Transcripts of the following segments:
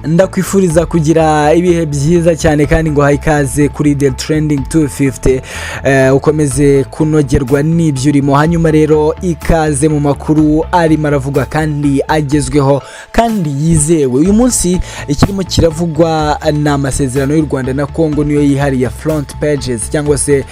ndakwifuriza kugira ibihe byiza cyane kandi ngo hayikaze kuri The Trending 250 ukomeze kunogerwa n'ibyo urimo. Hanyuma rero ikaze mu makuru arimo aravugwa kandi agezweho kandi yizewe. Uyu munsi ikirimo kiravugwa n'amasezerano y'u Rwanda na Congo niyo yihariye front pages cyangwa se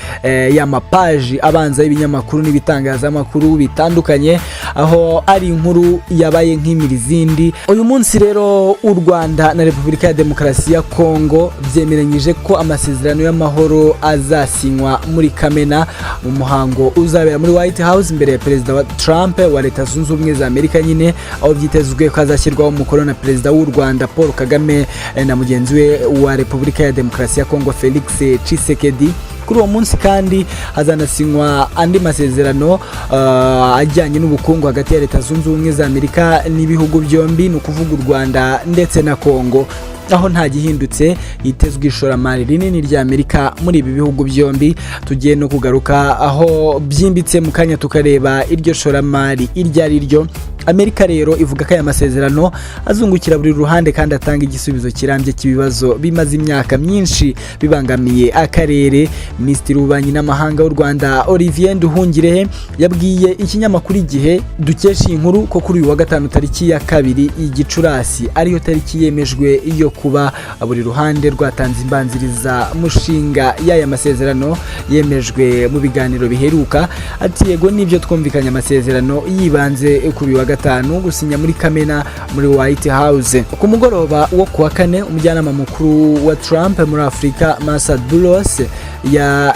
y'amapaji abanza y'ibinyamakuru n'ibitangazamakuru bitandukanye, aho ari inkuru yabaye nk'imirizindi. Uyu munsi rero u Rwanda na Repubulika ya Demokarasi ya Congo byemeranyije ko amasezerano y'amahoro azasinywa muri Kamena mu muhango uzabera muri White House imbere ya Perezida wa Trump wa Leta Zunze Ubumwe za Amerika, nyine aho byitezwe ko azashyirwaho umukono na Perezida w'u Rwanda Paul Kagame na mugenzi we wa Repubulika ya Demokarasi ya Congo Felix Tshisekedi. Kuri uwo munsi kandi hazanasinywa andi masezerano ajyanye n'ubukungu hagati ya Leta Zunze Ubumwe za Amerika n'ibihugu byombi, ni ukuvuga u Rwanda ndetse na Congo, aho nta gihindutse yitezwe ishoramari rinini rya Amerika muri ibi bihugu byombi. Tugiye no kugaruka aho byimbitse mu kanya tukareba iryo shoramari iryo ari ryo. Amerika rero ivuga ko aya masezerano azungukira buri ruhande kandi atanga igisubizo kirambye cy'ibibazo bimaze imyaka myinshi bibangamiye akarere. Minisitiri w'Ububanyi n'Amahanga w'u Rwanda Olivier Nduhungirehe yabwiye ikinyamakuru Igihe dukesha inkuru ko kuri uyu wa gatanu tariki ya 2 Gicurasi ariyo tariki yemejwe iyo kuba buri ruhande rwatanze imbanziriza mushinga y'aya masezerano yemejwe mu biganiro biheruka. Ati yego nibyo twumvikanye amasezerano yibanze kuri uyu wa gatanu gusinya muri Kamena muri White House. Ku mugoroba wo kuwa kane umujyanama mukuru wa Trump muri Afrika Masad Boulos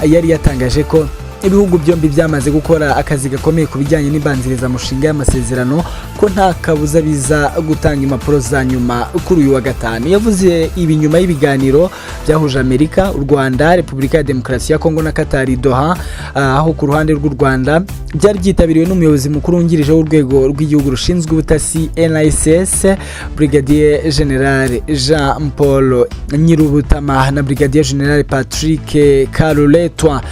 yari yatangaje ko ibihugu byombi byamaze gukora akazi gakomeye ku bijyanye n'imbanziriza mushinga y'amasezerano, ko nta kabuza biza gutanga impapuro za nyuma kuri uyu wa gatanu. Yavuze ibi nyuma y'ibiganiro byahuje Amerika, u Rwanda, Repubulika ya Demokarasi ya Congo na Qatar Doha, aho ku ruhande rw'u Rwanda byari byitabiriwe n'umuyobozi mukuru wungirije w'urwego rw'igihugu rushinzwe ubutasi NISS Brigadier General Jean Paul Nyirubutama na Brigadier General Patrick Karuletwa.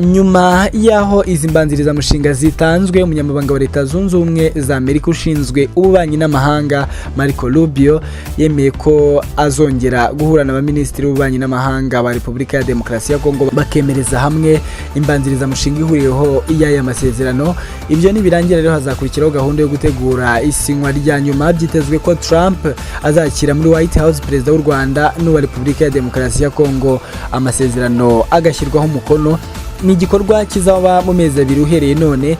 Nyuma yaho izi mbanziriza mushinga zitanzwe, umunyamabanga wa Leta Zunze Ubumwe za Amerika ushinzwe ububanyi n'amahanga Marco Rubio yemeye ko azongera guhura n'abaminisitiri b'ububanyi n'amahanga ba Repubulika ya Demokarasi ya Congo bakemereza hamwe imbanziriza mushinga ihuriyeho y'aya masezerano. Ibyo nibirangira rero hazakurikiraho gahunda yo gutegura isinywa rya nyuma. Byitezwe ko Trump azakira muri White House Perezida w'u Rwanda n'uwa Repubulika ya Demokarasi ya Congo, amasezerano agashyirwaho umukono. Ni igikorwa kizaba mu mezi 2 uhereye none,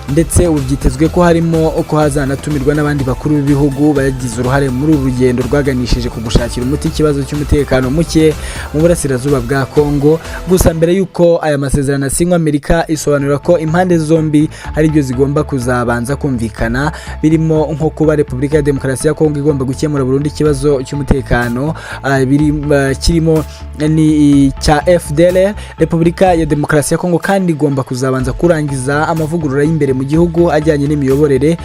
ndetse ubyitezwe ko harimo uko hazanatumirwa n'abandi bakuru b'ibihugu bagize uruhare muri uru rugendo rwaganishije ku gushakira umuti ikibazo cy'umutekano muke mu burasirazuba bwa Congo. Gusa mbere yuko aya masezerano asinywa, Amerika isobanura ko impande zombi hari ibyo zigomba kuzabanza kumvikana, birimo nko kuba Repubulika ya Demokarasi ya Congo igomba gukemura burundu ikibazo cy'umutekano kirimo ni cya FDLR. Repubulika ya Demokarasi ya Congo kandi igomba kuzabanza kurangiza amavugurura y'imbere mu gihugu ajyanye n'imiyoborere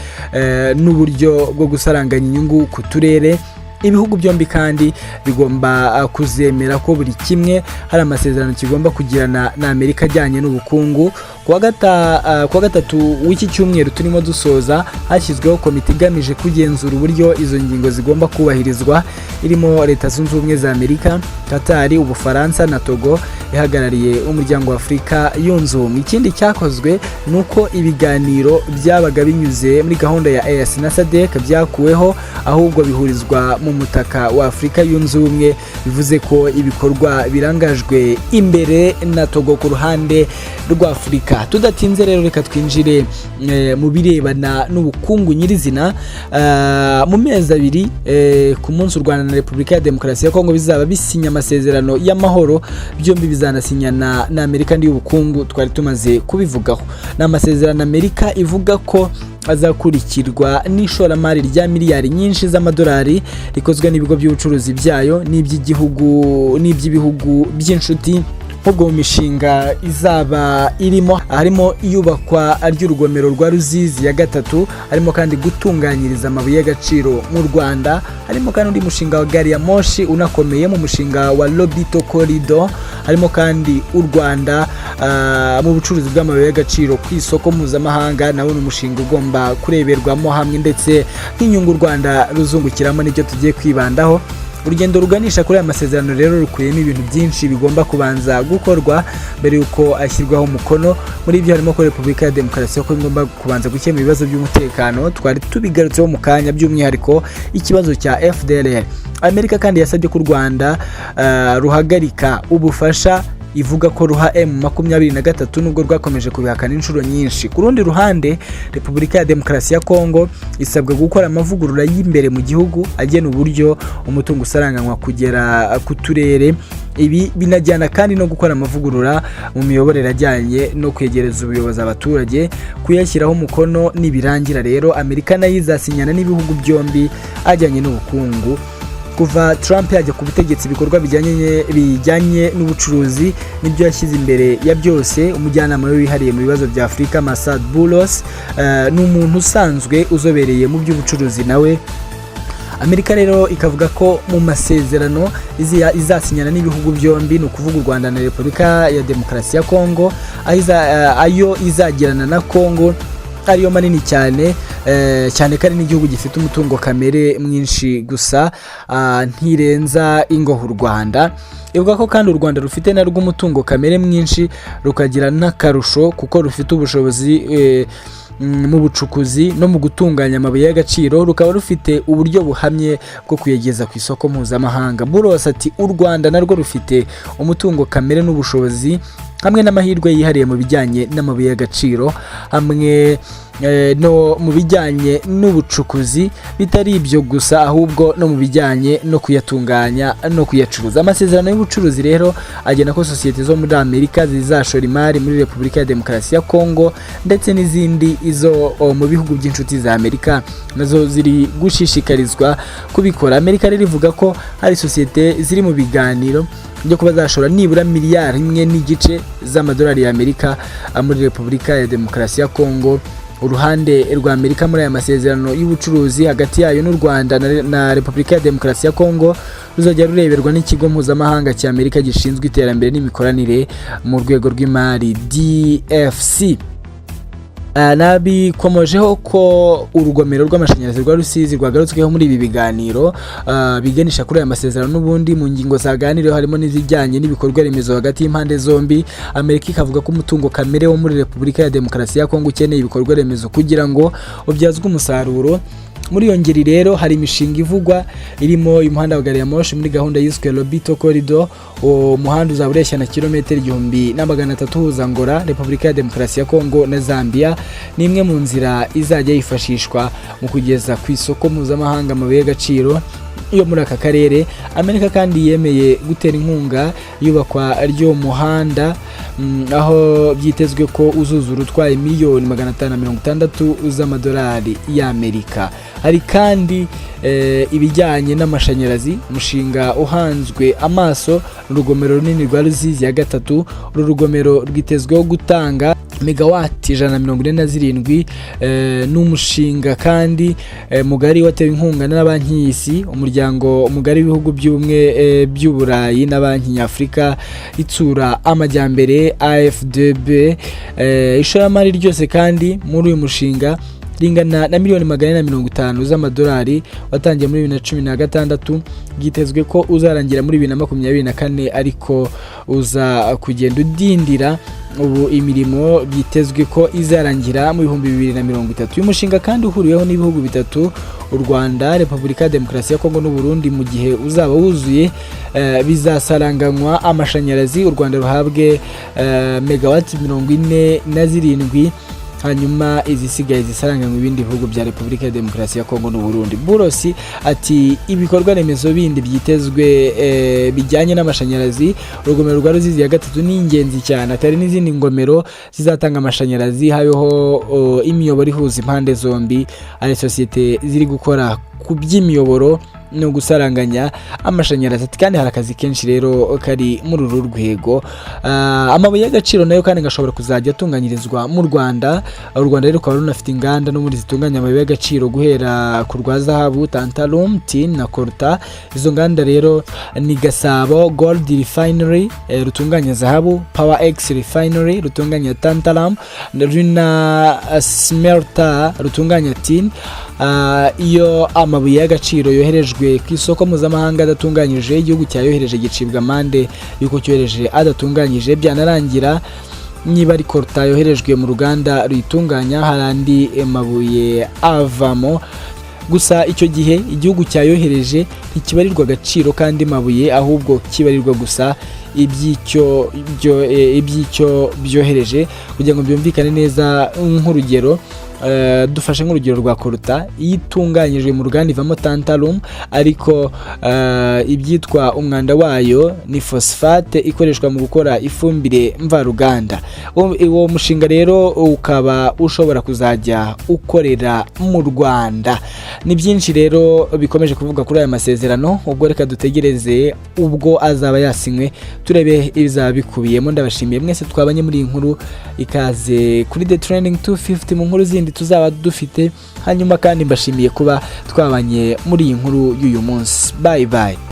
n'uburyo bwo gusaranganya inyungu ku turere. Ibihugu byombi kandi bigomba kuzemera ko buri kimwe hari amasezerano kigomba kugirana na Amerika ajyanye n'ubukungu. Kuwa gatatu w'iki cyumweru turimo dusoza hashyizweho komite igamije kugenzura uburyo izo ngingo zigomba kubahirizwa, irimo Leta Zunze Ubumwe za Amerika, Qatar, Ubufaransa na Togo ihagarariye umuryango wa Afrika yunze ubumwe. Ikindi cyakozwe nuko ibiganiro byabaga binyuze muri gahunda ya EAC na SADC byakuweho, ahubwo bihurizwa mu mutaka wa Afrika yunze ubumwe. Bivuze ko ibikorwa birangajwe imbere na Togo ku ruhande rwa Afrika. Tudatinze rero reka twinjire mu birebana n'ubukungu nyirizina. Mu mezi 2 ku munsi u Rwanda na Repubulika ya Demokarasi ya Congo bizaba bisinya amasezerano y'amahoro, byombi bizanasinyana na Amerika y'ubukungu. Twari tumaze kubivugaho, na amasezerano Amerika ivuga ko azakurikirwa n'ishoramari rya miliyari nyinshi z'amadolari rikozwe n'ibigo by'ubucuruzi byayo n'iby'igihugu n'iby'ibihugu by'inshuti nk'ubwo mu mishinga izaba irimo harimo iyubakwa ry'urugomero rwa Ruzizi ya gatatu, harimo kandi gutunganyiriza amabuye y'agaciro mu Rwanda, harimo kandi undi mushinga wa Gariyamoshi unakomeye mu mushinga wa Lobito Corridor, harimo kandi u Rwanda mu bucuruzi bw'amabuye y'agaciro ku isoko mpuzamahanga, nawo ni umushinga ugomba kureberwamo hamwe ndetse n'inyungu u Rwanda ruzungukiramo n'icyo tugiye kwibandaho. Urugendo ruganisha kuri aya masezerano rero rukuyemo ibintu byinshi bigomba kubanza gukorwa mbere yuko ashyirwaho umukono. Muri ibyo harimo ko Repubulika ya Demokarasi ko igomba kubanza gukemura ibibazo by'umutekano, twari tubigarutseho mu kanya, by'umwihariko ikibazo cya FDLR. Amerika kandi yasabye ko u Rwanda ruhagarika ubufasha ivuga ko ruha M23 nubwo rwakomeje kubihakana inshuro nyinshi. Ku rundi ruhande, Repubulika ya Demokarasi ya Congo isabwa gukora amavugurura y'imbere mu gihugu agena uburyo umutungo usaranganywa kugera ku turere. Ibi binajyana kandi no gukora amavugurura mu miyoborere ajyanye no kwegereza ubuyobozi abaturage. Kuyashyiraho umukono nibirangira rero, Amerika nayo izasinyana n'ibihugu byombi ajyanye n'ubukungu. Kuva Trump yajya ku butegetsi, ibikorwa bijyanye n'ubucuruzi nibyo yashyize imbere ya byose. Umujyanama we wihariye mu bibazo bya Afurika, Masad Boulos, ni umuntu usanzwe uzobereye mu by'ubucuruzi nawe. Amerika rero ikavuga ko mu masezerano izasinyana n'ibihugu byombi, ni ukuvuga u Rwanda na Repubulika ya Demokarasi ya Congo, ayo izagirana na Congo ariyo manini cyane kandi n'igihugu gifite umutungo kamere mwinshi gusa ntirenza ingoho u Rwanda. Ivuga ko kandi u Rwanda rufite narwo umutungo kamere mwinshi, rukagira n'akarusho kuko rufite ubushobozi mu bucukuzi no mu gutunganya amabuye y'agaciro, rukaba rufite uburyo buhamye bwo kuyegeza ku isoko mpuzamahanga. Buros ati u Rwanda narwo rufite umutungo kamere n'ubushobozi hamwe n'amahirwe yihariye mu bijyanye n'amabuye y'agaciro hamwe no mu bijyanye n'ubucukuzi. Bitari ibyo gusa, ahubwo no mu bijyanye no kuyatunganya no kuyacuruza. Amasezerano y'ubucuruzi rero agena ko sosiyete zo muri Amerika zizashora imari muri Repubulika ya Demokarasi ya Congo ndetse n'izindi izo mu bihugu by'inshuti za Amerika nazo ziri gushishikarizwa kubikora. Amerika rero ivuga ko hari sosiyete ziri mu biganiro byo kuba zashora nibura miliyari 1.5 z'amadolari ya Amerika muri Repubulika ya Demokarasi ya Congo. Uruhande rwa Amerika muri aya masezerano y'ubucuruzi hagati yayo n'u Rwanda na Repubulika ya Demokarasi ya Congo ruzajya rureberwa n'ikigo mpuzamahanga cya Amerika gishinzwe iterambere n'imikoranire mu rwego rw'imari DFC. Nabikomojeho ko urugomero rw'amashanyarazi rwa Rusizi rwagarutsweho muri ibi biganiro biganisha kuri aya masezerano. N'ubundi mu ngingo zaganiriyeho harimo n'izijyanye n'ibikorwa remezo hagati y'impande zombi. Amerika ikavuga ko umutungo kamere wo muri Repubulika ya Demokarasi ya Congo ukeneye ibikorwa remezo kugira ngo ubyazwe umusaruro. Muri iyo ngeri rero hari imishinga ivugwa irimo umuhanda wa Gariyamoshi muri gahunda yiswe Lobito Corridor. Umuhanda uzaba ureshya na kilometero 1300 uhuza Angola, Repubulika ya Demokarasi ya Congo na Zambia. Ni imwe mu nzira izajya yifashishwa mu kugeza ku isoko mpuzamahanga amabuye y'agaciro iyo muri aka karere. Amerika kandi yemeye gutera inkunga yubakwa ry'uwo muhanda aho byitezwe ko uzuzura utwaye miliyoni 560 z'amadolari y'Amerika. Hari kandi ibijyanye n'amashanyarazi, umushinga uhanzwe amaso urugomero runini rwa Ruzizi ya gatatu. Uru rugomero rwitezweho gutanga megawati 147. N'umushinga kandi mugari watewe inkunga na banki y'isi, umuryango mugari w'ibihugu by'ubumwe by'Uburayi na banki y'Afrika itsura amajyambere AFDB. Ishoramari ryose kandi muri uyu mushinga ringana na miliyoni 450 z'amadolari watangiye muri 2016. Byitezwe ko uzarangira muri 2024 ariko uza kugenda udindira. Ubu imirimo byitezwe ko izarangira mu 2030. Uyu mushinga kandi uhuriweho n'ibihugu bitatu, u Rwanda, Repubulika ya Demokarasi ya Congo n'u Burundi. Mu gihe uzaba wuzuye bizasaranganywa amashanyarazi, u Rwanda ruhabwe megawati 47, hanyuma izisigaye zisaranga mu bindi bihugu bya Repubulika ya Demokarasi ya Congo n'u Burundi. Burosi ati ibikorwa remezo bindi byitezwe bijyanye n'amashanyarazi, urugomero rwa Ruzizi ya gatatu ni ingenzi cyane. Atari n'izindi ngomero zizatanga amashanyarazi, habeho imiyoboro ihuza impande zombi. Ari sosiyete ziri gukora ku by'imiyoboro no gusaranganya amashanyarazi, kandi hari akazi kenshi rero kari muri uru rwego. Amabuye y'agaciro nayo kandi gashobora kuzajya atunganyirizwa mu Rwanda. U Rwanda rero rukaba runafite inganda no muri zitunganya amabuye y'agaciro guhera ku rwa zahabu, tantalum, tin na colta. Izo nganda rero ni Gasabo Gold Refinery rutunganya zahabu, Power X Refinery rutunganya tantalum, Runa Smelter rutunganya tin. Iyo amabuye y'agaciro yoherejwe ku isoko mpuzamahanga adatunganyije, igihugu cyayohereje gicibwa amande yuko cyohereje adatunganyije. Byanarangira niba ari colta yoherejwe mu ruganda ruyitunganya, hari andi mabuye avamo, gusa icyo gihe igihugu cyayohereje ntikibarirwa agaciro kandi mabuye, ahubwo kibarirwa gusa iby'icyo byohereje. kugira ngo byumvikane neza, nk'urugero dufashe nk'urugero rwa colta, itunganyijwe mu ruganda ivamo tantalum, ariko ibyitwa umwanda wayo ni phosphate ikoreshwa mu gukora ifumbire mvaruganda. Uwo mushinga rero ukaba ushobora kuzajya ukorera mu Rwanda. Ni byinshi rero bikomeje kuvuga kuri aya masezerano, ubwo reka dutegereze ubwo azaba yasinywe turebe ibizaba bikubiyemo. Ndabashimiye mwese twabanye muri iyi nkuru, ikaze kuri The Trending 250 mu nkuru zindi tuzaba dufite. Hanyuma kandi mbashimiye kuba twabanye muri iyi nkuru y'uyu munsi. Bye bye.